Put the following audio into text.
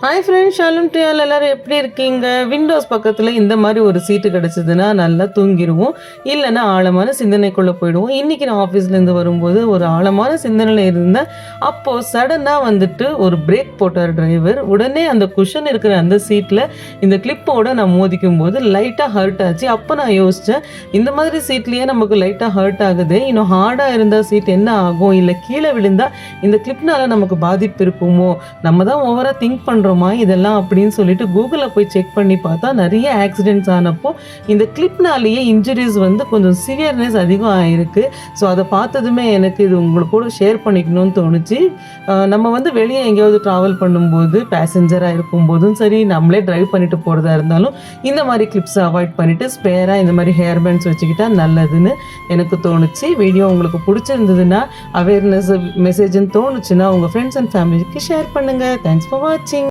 Hi friends, ஷாலும் ட்ரியால் எல்லோரும் எப்படி இருக்கீங்க? விண்டோஸ் பக்கத்தில் இந்த மாதிரி ஒரு சீட்டு கிடச்சிதுன்னா நல்லா தூங்கிடுவோம், இல்லைன்னா ஆழமான சிந்தனைக்குள்ளே போயிடுவோம். இன்றைக்கி நான் ஆஃபீஸ்லேருந்து வரும்போது ஒரு ஆழமான சிந்தனையில் இருந்தேன். அப்போது சடனாக வந்துட்டு ஒரு பிரேக் போட்டார் டிரைவர். உடனே அந்த குஷன் இருக்கிற அந்த சீட்டில் இந்த கிளிப்போடு நான் மோதிக்கும் போது லைட்டாக ஹர்ட் ஆச்சு. அப்போ நான் யோசித்தேன், இந்த மாதிரி சீட்லேயே நமக்கு லைட்டாக ஹர்ட் ஆகுது, இன்னும் ஹார்டாக இருந்தால் சீட் என்ன ஆகும், இல்லை கீழே விழுந்தால் இந்த கிளிப்னால் நமக்கு பாதிப்பு இருக்குமோ, நம்ம தான் ஓவராக திங்க் பண்ணுறோம் இதெல்லாம் அப்படின்னு சொல்லிட்டு கூகுளில் போய் செக் பண்ணி பார்த்தா நிறைய ஆக்சிடென்ட்ஸ் ஆனப்போ இந்த கிளிப்னாலேயே இன்ஜுரிஸ் வந்து கொஞ்சம் சிவியர்னஸ் அதிகம் ஆயிருக்கு. ஸோ அதை பார்த்ததுமே எனக்கு இது உங்களுக்கு கூட ஷேர் பண்ணிக்கணும்னு தோணுச்சு. நம்ம வந்து வெளியே எங்கேயாவது ட்ராவல் பண்ணும்போது பேசஞ்சராக இருக்கும்போதும் சரி, நம்மளே ட்ரைவ் பண்ணிட்டு போகிறதா இருந்தாலும் இந்த மாதிரி கிளிப்ஸை அவாய்ட் பண்ணிவிட்டு ஸ்பேராக இந்த மாதிரி ஹேர் பேண்ட்ஸ் வச்சுக்கிட்டா நல்லதுன்னு எனக்கு தோணுச்சு. வீடியோ உங்களுக்கு பிடிச்சிருந்ததுன்னா, அவேர்னஸ் மெசேஜ்னு தோணுச்சுன்னா உங்கள் ஃப்ரெண்ட்ஸ் அண்ட் ஃபேமிலிக்கு ஷேர் பண்ணுங்கள். தேங்க்ஸ் ஃபார் வாட்சிங்.